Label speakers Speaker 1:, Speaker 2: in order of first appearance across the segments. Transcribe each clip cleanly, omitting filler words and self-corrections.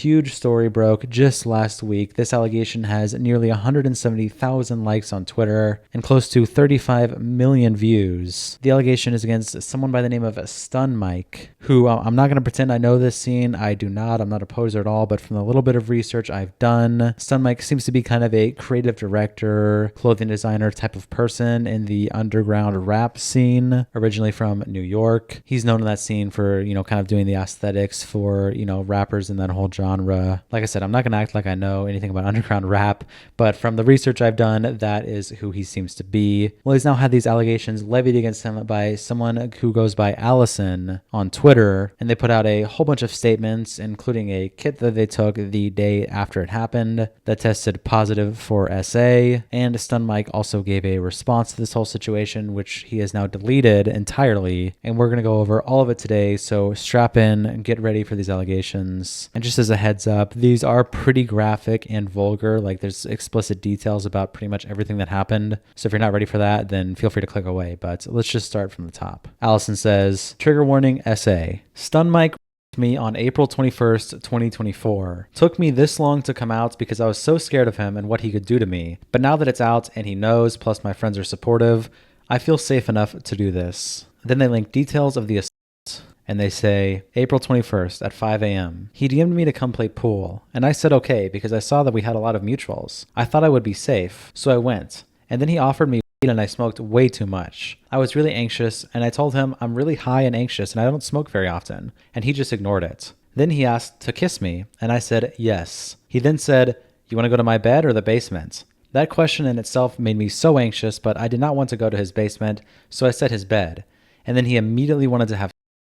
Speaker 1: huge story broke just last week. This allegation has nearly 170,000 likes on Twitter and close to 35 million views. The allegation is against someone by the name of Stunmic, who I'm not going to pretend I know this scene. I do not. I'm not a poser at all, but from the little bit of research I've done, Stunmic seems to be kind of a creative director, clothing designer type of person in the underground rap scene, originally from New York. He's known in that scene for, kind of doing the aesthetics for, rappers in that whole genre. Like I said, I'm not going to act like I know anything about underground rap, but from the research I've done, that is who he seems to be. Well, he's now had these allegations levied against him by someone who goes by Alison on Twitter, and they put out a whole bunch of statements, including a kit that they took the day after it happened that tested positive for SA, and Stunmic also gave a response to this whole situation, which he has now deleted entirely, and we're going to go over all of it today, so strap in and get ready for these allegations. And just as a heads up, these are pretty graphic and vulgar, like there's explicit details about pretty much everything that happened, so if you're not ready for that, then feel free to click away, but let's just start from the top. Alison says, trigger warning SA. Stunmic me on April 21st, 2024. Took me this long to come out because I was so scared of him and what he could do to me, but now that it's out and he knows, plus my friends are supportive, I feel safe enough to do this. Then they link details of the assault, and they say, April 21st at 5 a.m. He DM'd me to come play pool, and I said okay because I saw that we had a lot of mutuals. I thought I would be safe, so I went, and then he offered me weed and I smoked way too much. I was really anxious, and I told him I'm really high and anxious and I don't smoke very often, and he just ignored it. Then he asked to kiss me, and I said yes. He then said, you want to go to my bed or the basement? That question in itself made me so anxious, but I did not want to go to his basement, so I said his bed. And then he immediately wanted to have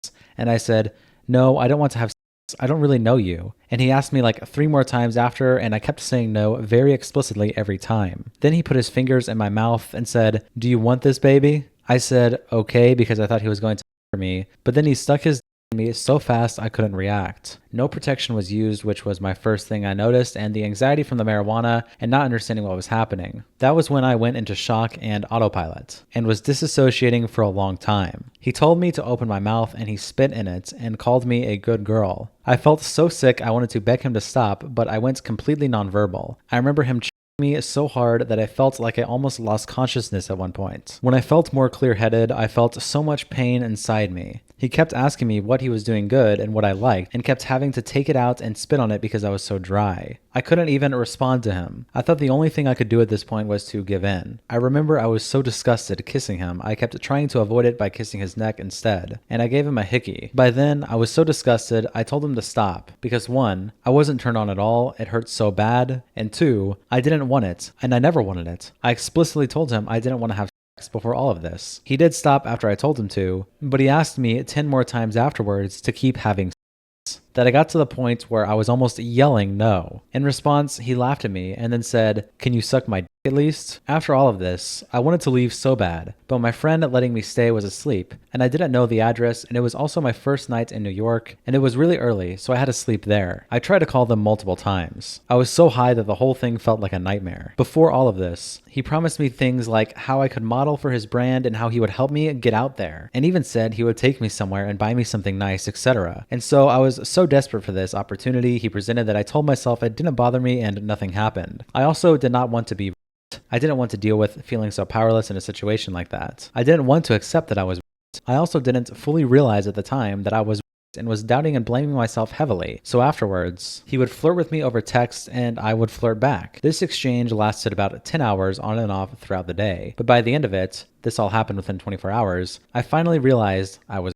Speaker 1: sex, and I said, no, I don't want to have sex. I don't really know you. And he asked me like 3 more times after, and I kept saying no very explicitly every time. Then he put his fingers in my mouth and said, do you want this, baby? I said, okay, because I thought he was going to me, but then he stuck his me so fast I couldn't react. No protection was used, which was my first thing I noticed, and the anxiety from the marijuana and not understanding what was happening. That was when I went into shock and autopilot, and was disassociating for a long time. He told me to open my mouth and he spit in it and called me a good girl. I felt so sick I wanted to beg him to stop, but I went completely nonverbal. I remember him me so hard that I felt like I almost lost consciousness at one point. When I felt more clear-headed, I felt so much pain inside me. He kept asking me what he was doing good and what I liked, and kept having to take it out and spit on it because I was so dry. I couldn't even respond to him. I thought the only thing I could do at this point was to give in. I remember I was so disgusted kissing him, I kept trying to avoid it by kissing his neck instead, and I gave him a hickey. By then, I was so disgusted, I told him to stop, because 1, I wasn't turned on at all, it hurt so bad, and 2, I didn't want it, and I never wanted it. I explicitly told him I didn't want to have sex before all of this. He did stop after I told him to, but he asked me 10 more times afterwards to keep having sex, that I got to the point where I was almost yelling no. In response, he laughed at me and then said, can you suck my dick at least? After all of this, I wanted to leave so bad, but my friend letting me stay was asleep, and I didn't know the address, and it was also my first night in New York, and it was really early, so I had to sleep there. I tried to call them multiple times. I was so high that the whole thing felt like a nightmare. Before all of this, he promised me things like how I could model for his brand and how he would help me get out there, and even said he would take me somewhere and buy me something nice, etc. And so I was so desperate for this opportunity he presented that I told myself it didn't bother me and nothing happened. I also did not want to be I didn't want to deal with feeling so powerless in a situation like that. I didn't want to accept that I was I also didn't fully realize at the time that I was and was doubting and blaming myself heavily. So afterwards, he would flirt with me over text and I would flirt back. This exchange lasted about 10 hours on and off throughout the day. But by the end of it, this all happened within 24 hours, I finally realized I was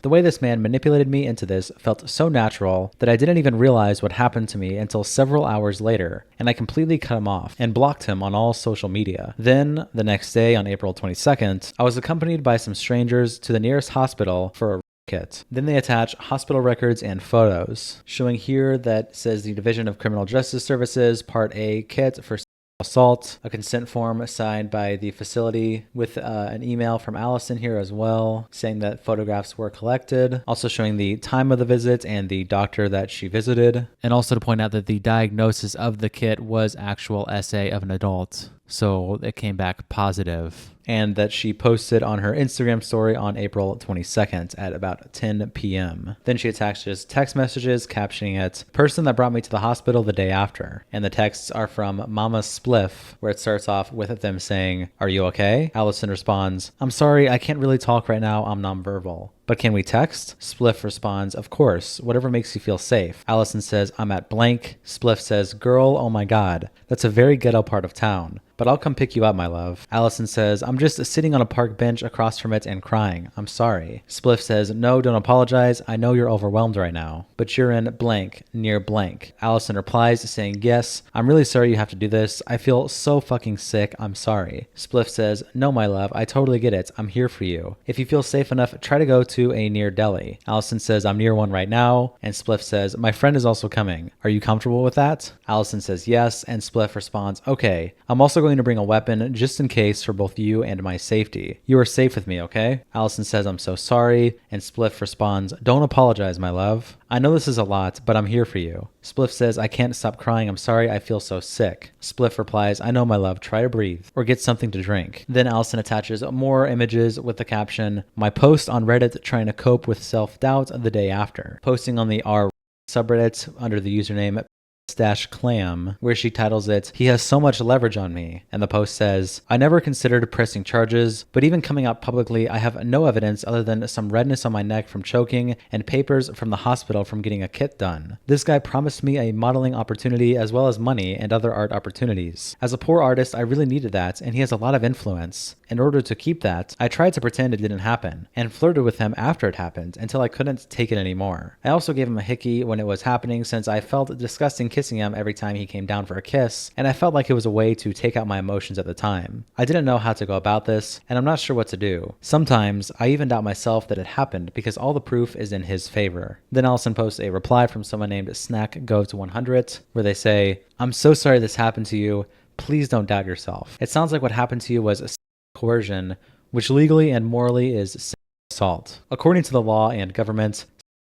Speaker 1: the way this man manipulated me into this felt so natural that I didn't even realize what happened to me until several hours later, and I completely cut him off and blocked him on all social media. Then, the next day on April 22nd, I was accompanied by some strangers to the nearest hospital for a kit. Then they attach hospital records and photos, showing here that says the Division of Criminal Justice Services, Part A kit for assault, a consent form signed by the facility with an email from Alison here as well, saying that photographs were collected, also showing the time of the visit and the doctor that she visited, and also to point out that the diagnosis of the kit was actual SA of an adult. so it came back positive. And that she posted on her Instagram story on April 22nd at about 10 p.m. Then she attaches text messages captioning it, "Person that brought me to the hospital the day after." And the texts are from Mama Spliff, where it starts off with them saying, "Are you okay?" Alison responds, "I'm sorry, I can't really talk right now, I'm nonverbal. But can we text?" Spliff responds, "Of course, whatever makes you feel safe." Alison says, "I'm at blank." Spliff says, "Girl, oh my god, that's a very ghetto part of town. But I'll come pick you up, my love." Alison says, "I'm just sitting on a park bench across from it and crying. I'm sorry." Spliff says, "No, don't apologize. I know you're overwhelmed right now. But you're in blank, near blank." Alison replies saying, "Yes, I'm really sorry you have to do this. I feel so fucking sick. I'm sorry." Spliff says, "No, my love, I totally get it. I'm here for you. If you feel safe enough, try to go to a near deli." Alison says, "I'm near one right now." And Spliff says, "My friend is also coming. Are you comfortable with that?" Alison says yes, and Spliff responds, "Okay, I'm also going to bring a weapon just in case for both you and my safety. You are safe with me, okay?" Alison says, "I'm so sorry." And Spliff responds, "Don't apologize, my love. I know this is a lot, but I'm here for you." Spliff says, "I can't stop crying. I'm sorry. I feel so sick." Spliff replies, "I know, my love. Try to breathe or get something to drink." Then Alison attaches more images with the caption, "My post on Reddit trying to cope with self-doubt the day after," posting on the r subreddit under the username /clam, where she titles it, "He has so much leverage on me." And the post says, "I never considered pressing charges, but even coming out publicly, I have no evidence other than some redness on my neck from choking and papers from the hospital from getting a kit done. This guy promised me a modeling opportunity as well as money and other art opportunities. As a poor artist, I really needed that, and he has a lot of influence. In order to keep that, I tried to pretend it didn't happen, and flirted with him after it happened until I couldn't take it anymore. I also gave him a hickey when it was happening since I felt disgusting kissing him every time he came down for a kiss, and I felt like it was a way to take out my emotions at the time. I didn't know how to go about this, and I'm not sure what to do. Sometimes, I even doubt myself that it happened because all the proof is in his favor." Then Alison posts a reply from someone named SnackGoat100, where they say, "I'm so sorry this happened to you. Please don't doubt yourself. It sounds like what happened to you was coercion, which legally and morally is assault. According to the law and government,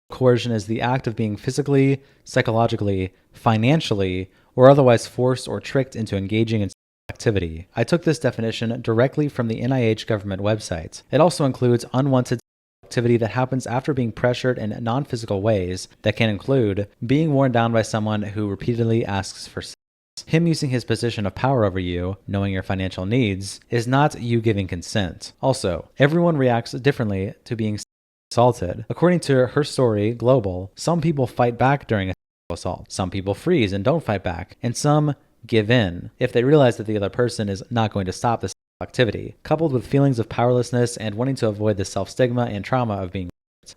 Speaker 1: coercion is the act of being physically, psychologically, financially, or otherwise forced or tricked into engaging in activity. I took this definition directly from the NIH government website. It also includes unwanted activity that happens after being pressured in non-physical ways that can include being worn down by someone who repeatedly asks for sex. Him using his position of power over you, knowing your financial needs, is not you giving consent. Also, everyone reacts differently to being assaulted. According to her story, Global, some people fight back during a assault. Some people freeze and don't fight back, and some give in if they realize that the other person is not going to stop this activity, coupled with feelings of powerlessness and wanting to avoid the self-stigma and trauma of being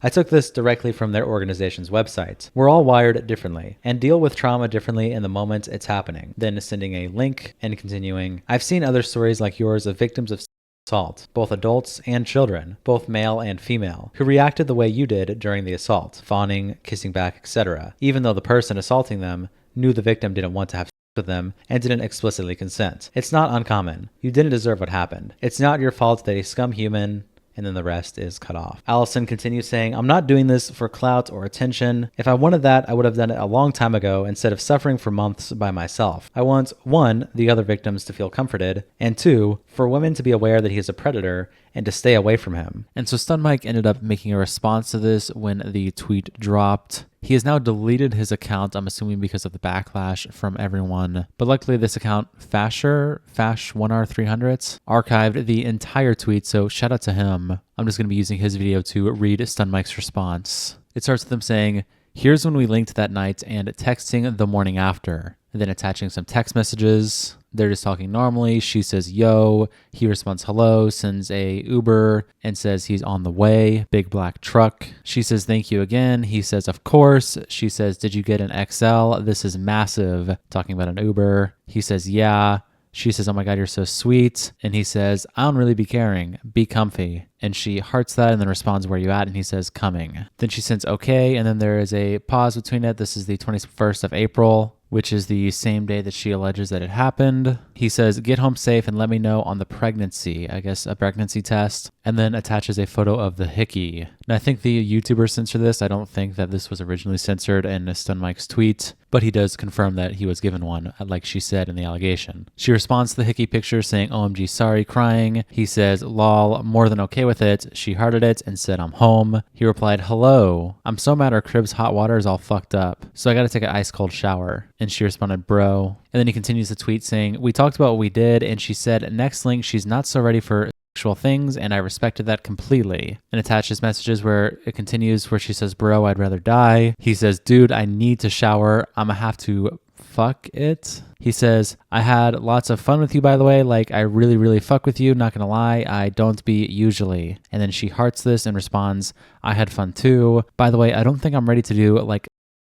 Speaker 1: I took this directly from their organization's website. We're all wired differently and deal with trauma differently in the moment it's happening. Then sending a link and continuing, "I've seen other stories like yours of victims of assault, both adults and children, both male and female, who reacted the way you did during the assault, fawning, kissing back, etc., even though the person assaulting them knew the victim didn't want to have sex with them and didn't explicitly consent. It's not uncommon. You didn't deserve what happened. It's not your fault that a scum human..." And then the rest is cut off. Alison continues saying, "I'm not doing this for clout or attention. If I wanted that, I would have done it a long time ago instead of suffering for months by myself. I want, 1, the other victims to feel comforted, and 2, for women to be aware that he is a predator and to stay away from him." And so Stunmic ended up making a response to this when the tweet dropped. He has now deleted his account, I'm assuming because of the backlash from everyone. But luckily this account, Fash1R300, archived the entire tweet, so shout out to him. I'm just going to be using his video to read Stunmic's response. It starts with him saying, "Here's when we linked that night and texting the morning after." And then attaching some text messages. They're just talking normally. She says, "Yo." He responds, "Hello," sends a Uber and says he's on the way. Big black truck. She says, "Thank you again." He says, "Of course." She says, "Did you get an XL? This is massive." Talking about an Uber. He says, "Yeah." She says, "Oh my God, you're so sweet." And he says, "I don't really be caring. Be comfy." And she hearts that and then responds, where you at? And he says, coming. Then she sends okay, and then there is a pause between it. This is the 21st of April, which is the same day that she alleges that it happened. He says, get home safe and let me know on the pregnancy, I guess a pregnancy test, and then attaches a photo of the hickey. And I think the YouTuber censored this. I don't think that this was originally censored in Stunmic's tweet, but he does confirm that he was given one, like she said in the allegation. She responds to the hickey picture saying, OMG, sorry, crying. He says, lol, more than okay with it. She hearted it and said, I'm home. He replied, hello. I'm so mad our crib's hot water is all fucked up, so I gotta take an ice cold shower. And she responded, bro. And then he continues the tweet saying, we talked about what we did, and she said, next link, she's not so ready for sexual things, and I respected that completely. And attaches messages where it continues where she says, bro, I'd rather die. He says, dude, I need to shower. I'ma have to fuck it. He says, I had lots of fun with you, by the way. Like, I really, really fuck with you. Not gonna lie, I don't be usually. And then she hearts this and responds, I had fun too. By the way, I don't think I'm ready to do like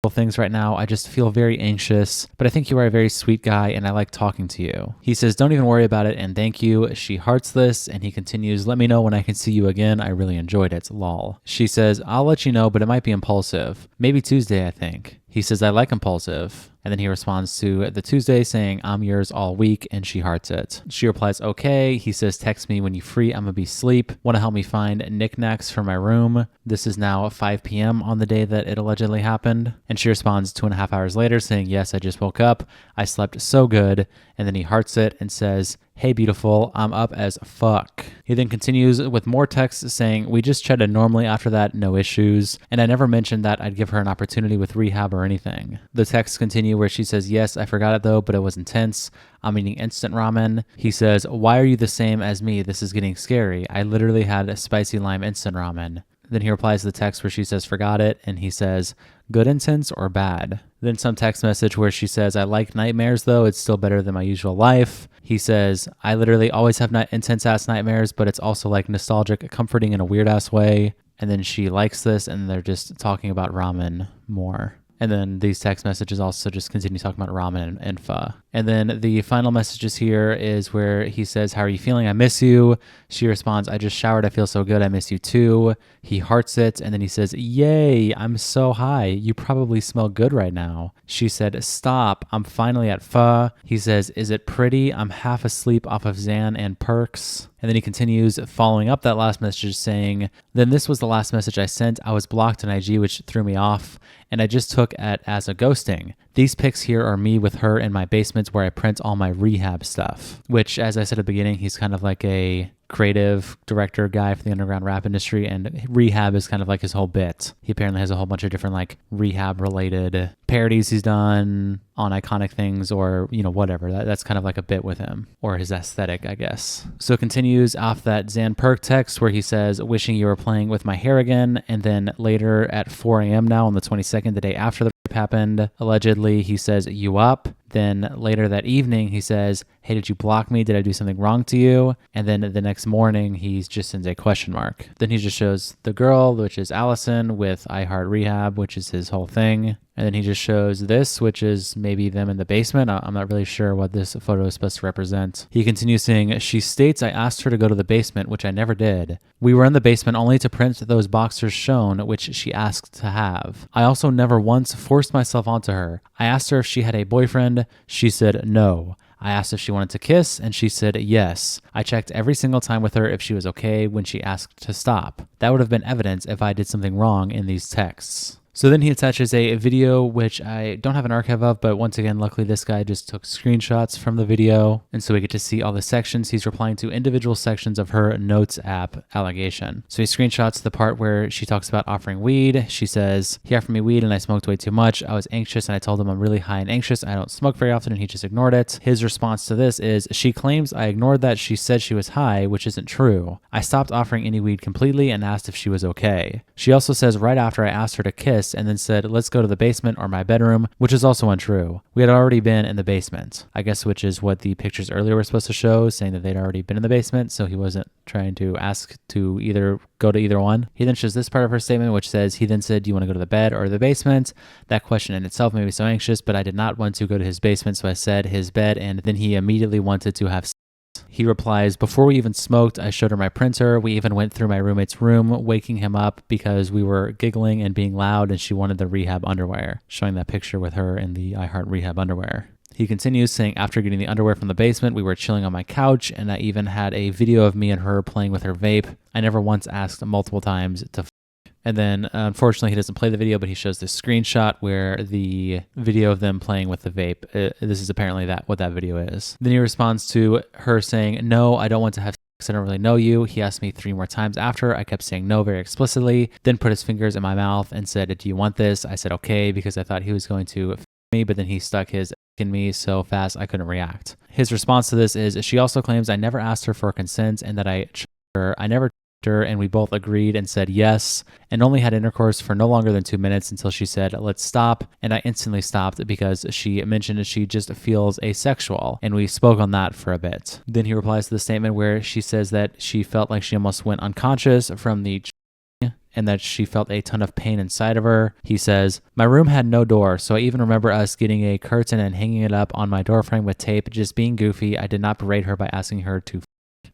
Speaker 1: things right now. I just feel very anxious, but I think you are a very sweet guy and I like talking to you. He says, don't even worry about it and thank you. She hearts this and he continues, let me know when I can see you again. I really enjoyed it. Lol. She says, I'll let you know, but it might be impulsive. Maybe Tuesday, I think. He says, I like impulsive. And then he responds to the Tuesday saying, I'm yours all week, and she hearts it. She replies, okay. He says, text me when you free. I'm gonna be asleep. Want to help me find knickknacks for my room? This is now 5 p.m. on the day that it allegedly happened. And she responds 2.5 hours later saying, yes, I just woke up. I slept so good. And then he hearts it and says, hey, beautiful, I'm up as fuck. He then continues with more texts saying, we just chatted normally after that, no issues. And I never mentioned that I'd give her an opportunity with rehab or anything. The texts continue where she says, yes, I forgot it though, but it was intense. I'm eating instant ramen. He says, why are you the same as me? This is getting scary. I literally had a spicy lime instant ramen. Then he replies to the text where she says, forgot it. And he says, good intense or bad? Then some text message where she says, I like nightmares though. It's still better than my usual life. He says, I literally always have intense ass nightmares, but it's also like nostalgic, comforting in a weird ass way. And then she likes this and they're just talking about ramen more. And then these text messages also just continue talking about ramen and pho. And then the final messages here is where he says, how are you feeling? I miss you. She responds, I just showered. I feel so good. I miss you too. He hearts it. And then he says, yay, I'm so high. You probably smell good right now. She said, stop. I'm finally at pho. He says, is it pretty? I'm half asleep off of Xan and perks. And then he continues following up that last message saying, then this was the last message I sent. I was blocked on IG, which threw me off. And I just took it as a ghosting. These pics here are me with her in my basement where I print all my rehab stuff, which, as I said at the beginning, he's kind of like a creative director guy for the underground rap industry, and rehab is kind of like his whole bit. He apparently has a whole bunch of different like rehab related parodies he's done on iconic things or, you know, whatever. That's kind of like a bit with him, or his aesthetic, I guess. So it continues off that Xan Perk text where he says, wishing you were playing with my hair again. And then later at 4 a.m. now on the 22nd, the day after the rape happened, allegedly, he says, you up? Then later that evening, he says, hey, did you block me? Did I do something wrong to you? And then the next morning, he just sends a question mark. Then he just shows the girl, which is Alison, with I Heart Rehab, which is his whole thing. And then he just shows this, which is maybe them in the basement. I'm not really sure what this photo is supposed to represent. He continues saying, she states I asked her to go to the basement, which I never did. We were in the basement only to print those boxers shown, which she asked to have. I also never once forced myself onto her. I asked her if she had a boyfriend. She said no. I asked if she wanted to kiss, and she said yes. I checked every single time with her if she was okay when she asked to stop. That would have been evidence if I did something wrong in these texts. So then he attaches a video, which I don't have an archive of, but once again, luckily this guy just took screenshots from the video. And so we get to see all the sections. He's replying to individual sections of her notes app allegation. So he screenshots the part where she talks about offering weed. She says, he offered me weed and I smoked way too much. I was anxious and I told him I'm really high and anxious. I don't smoke very often and he just ignored it. His response to this is, she claims I ignored that. She said she was high, which isn't true. I stopped offering any weed completely and asked if she was okay. She also says right after I asked her to kiss, and then said, let's go to the basement or my bedroom, which is also untrue. We had already been in the basement, I guess, which is what the pictures earlier were supposed to show, saying that they'd already been in the basement, so he wasn't trying to ask to either go to either one. He then shows this part of her statement, which says, he then said, do you want to go to the bed or the basement? That question in itself made me so anxious, but I did not want to go to his basement, so I said his bed, and then he immediately wanted to have sex. He replies, before we even smoked, I showed her my printer. We even went through my roommate's room, waking him up because we were giggling and being loud and she wanted the rehab underwear, showing that picture with her in the I Heart Rehab underwear. He continues saying, after getting the underwear from the basement, we were chilling on my couch and I even had a video of me and her playing with her vape. I never once asked multiple times to And then, unfortunately, he doesn't play the video, but he shows this screenshot where the video of them playing with the vape, this is apparently what that video is. Then he responds to her saying, no, I don't want to have sex. I don't really know you. He asked me 3 more times after. I kept saying no very explicitly, then put his fingers in my mouth and said, do you want this? I said, okay, because I thought he was going to f me, but then he stuck his in me so fast I couldn't react. His response to this is, she also claims I never asked her for consent and that I never her, and we both agreed and said yes, and only had intercourse for no longer than 2 minutes until she said, let's stop, and I instantly stopped because she mentioned she just feels asexual, and we spoke on that for a bit. Then he replies to the statement where she says that she felt like she almost went unconscious from the and that she felt a ton of pain inside of her. He says, my room had no door, so I even remember us getting a curtain and hanging it up on my door frame with tape, just being goofy. I did not berate her by asking her to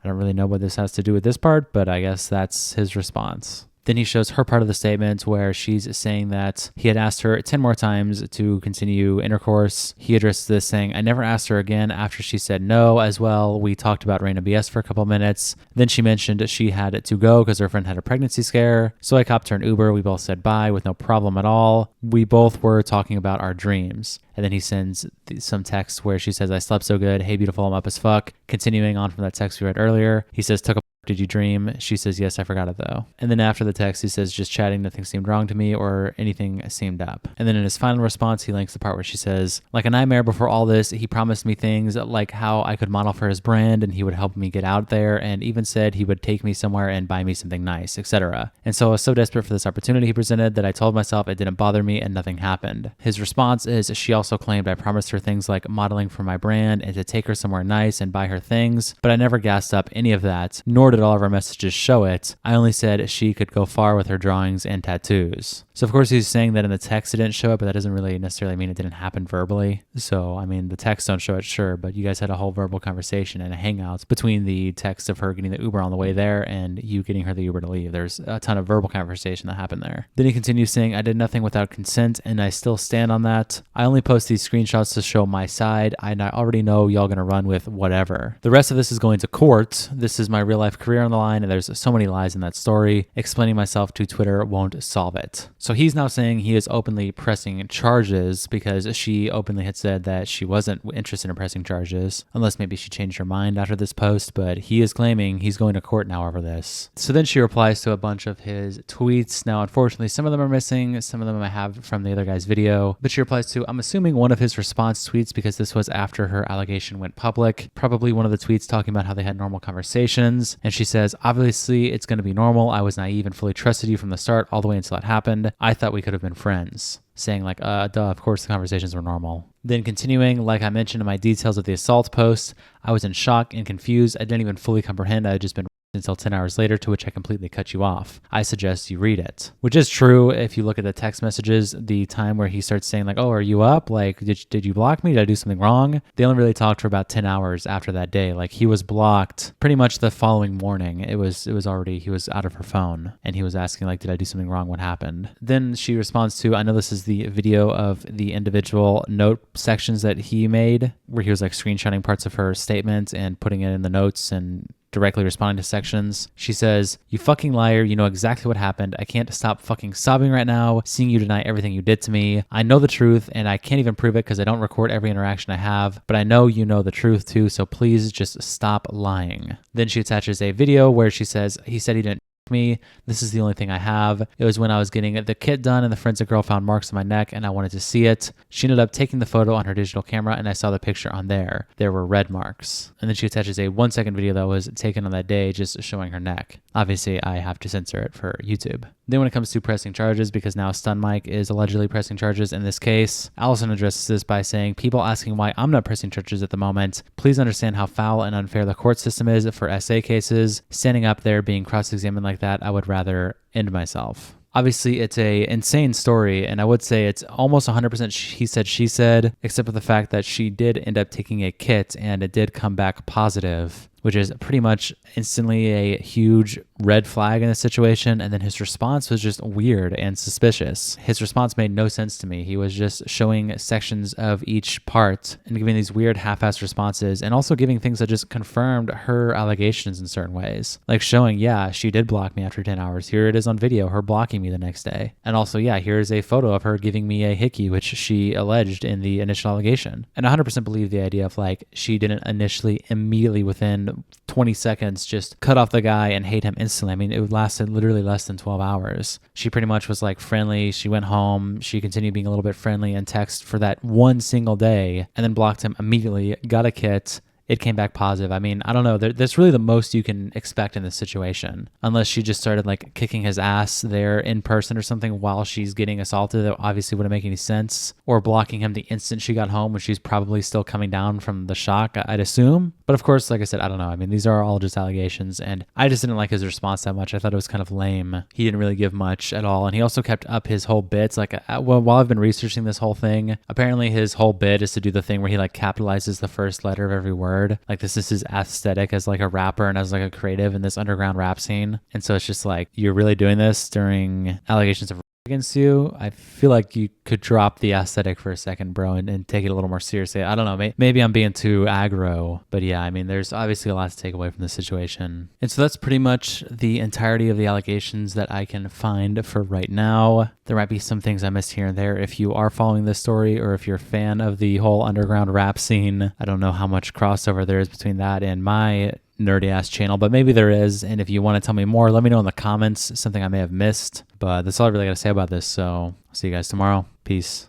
Speaker 1: I don't really know what this has to do with this part, but I guess that's his response. Then he shows her part of the statement where she's saying that he had asked her 10 more times to continue intercourse. He addressed this saying, I never asked her again after she said no as well. We talked about random BS for a couple minutes. Then she mentioned she had to go because her friend had a pregnancy scare. So I copped her an Uber. We both said bye with no problem at all. We both were talking about our dreams. And then he sends some text where she says, I slept so good. Hey, beautiful, I'm up as fuck. Continuing on from that text we read earlier, he says, did you dream? She says, yes, I forgot it though. And then after the text, he says, just chatting, nothing seemed wrong to me or anything seemed up. And then in his final response, he links the part where she says, like a nightmare before all this, he promised me things like how I could model for his brand and he would help me get out there and even said he would take me somewhere and buy me something nice, etc. And so I was so desperate for this opportunity he presented that I told myself it didn't bother me and nothing happened. His response is, she also claimed I promised her things like modeling for my brand and to take her somewhere nice and buy her things, but I never gassed up any of that, nor did all of our messages show it. I only said she could go far with her drawings and tattoos. So of course he's saying that in the text it didn't show it, but that doesn't really necessarily mean it didn't happen verbally. So I mean the text don't show it, sure, but you guys had a whole verbal conversation and a hangout between the text of her getting the Uber on the way there and you getting her the Uber to leave. There's a ton of verbal conversation that happened there. Then he continues saying, I did nothing without consent and I still stand on that. I only post these screenshots to show my side and I already know y'all gonna run with whatever. The rest of this is going to court. This is my real life career on the line and there's so many lies in that story. Explaining myself to Twitter won't solve it. So he's now saying he is openly pressing charges because she openly had said that she wasn't interested in pressing charges, unless maybe she changed her mind after this post, but he is claiming he's going to court now over this. So then she replies to a bunch of his tweets. Now, unfortunately, some of them are missing. Some of them I have from the other guy's video, but she replies to, I'm assuming one of his response tweets because this was after her allegation went public, probably one of the tweets talking about how they had normal conversations. And she says, obviously it's going to be normal. I was naive and fully trusted you from the start all the way until it happened. I thought we could have been friends. Saying like, duh, of course the conversations were normal. Then continuing, like I mentioned in my details of the assault post, I was in shock and confused. I didn't even fully comprehend I had just been until 10 hours later, to which I completely cut you off. I suggest you read it. Which is true if you look at the text messages, the time where he starts saying like, oh, are you up? Like, did you block me? Did I do something wrong? They only really talked for about 10 hours after that day. Like he was blocked pretty much the following morning. It was already, he was out of her phone and he was asking like, did I do something wrong? What happened? Then she responds to, I know this is the video of the individual note sections that he made where he was like screenshotting parts of her statement and putting it in the notes and directly responding to sections. She says, you fucking liar, you know exactly what happened. I can't stop fucking sobbing right now, seeing you deny everything you did to me. I know the truth and I can't even prove it because I don't record every interaction I have, but I know you know the truth too, so please just stop lying. Then she attaches a video where she says, he said he didn't me. This is the only thing I have. It was when I was getting the kit done and the forensic girl found marks on my neck and I wanted to see it. She ended up taking the photo on her digital camera and I saw the picture on there. There were red marks. And then she attaches a 1-second video that was taken on that day just showing her neck. Obviously, I have to censor it for YouTube. Then when it comes to pressing charges, because now Stunmic is allegedly pressing charges in this case, Alison addresses this by saying, people asking why I'm not pressing charges at the moment. Please understand how foul and unfair the court system is for SA cases. Standing up there being cross-examined like that, I would rather end myself. Obviously, it's a insane story, and I would say it's almost 100% he said, she said, except for the fact that she did end up taking a kit and it did come back positive, which is pretty much instantly a huge red flag in the situation. And then his response was just weird and suspicious. His response made no sense to me. He was just showing sections of each part and giving these weird half-assed responses, and also giving things that just confirmed her allegations in certain ways. Like showing, yeah, she did block me after 10 hours. Here it is on video, her blocking me the next day. And also, yeah, here's a photo of her giving me a hickey, which she alleged in the initial allegation. And I 100% believe the idea of like, she didn't initially, immediately within 20 seconds, just cut off the guy and hate him instantly. I mean, it lasted literally less than 12 hours. She pretty much was like friendly. She went home. She continued being a little bit friendly and text for that one single day, and then blocked him immediately, got a kit. It came back positive. I mean, I don't know. That's really the most you can expect in this situation. Unless she just started like kicking his ass there in person or something while she's getting assaulted. That obviously wouldn't make any sense. Or blocking him the instant she got home when she's probably still coming down from the shock, I'd assume. But of course, like I said, I don't know. I mean, these are all just allegations, and I just didn't like his response that much. I thought it was kind of lame. He didn't really give much at all. And he also kept up his whole bits. Like, well, while I've been researching this whole thing, apparently his whole bit is to do the thing where he like capitalizes the first letter of every word. Like, this is his aesthetic as like a rapper and as like a creative in this underground rap scene. And so it's just like, you're really doing this during allegations of against you? I feel like you could drop the aesthetic for a second, bro, and take it a little more seriously. I don't know. Maybe I'm being too aggro, but yeah, I mean, there's obviously a lot to take away from the situation. And so that's pretty much the entirety of the allegations that I can find for right now. There might be some things I missed here and there. If you are following this story, or if you're a fan of the whole underground rap scene, I don't know how much crossover there is between that and my nerdy ass channel, but maybe there is. And if you want to tell me more, let me know in the comments, something I may have missed. But that's all I really got to say about this. So I'll see you guys tomorrow. Peace.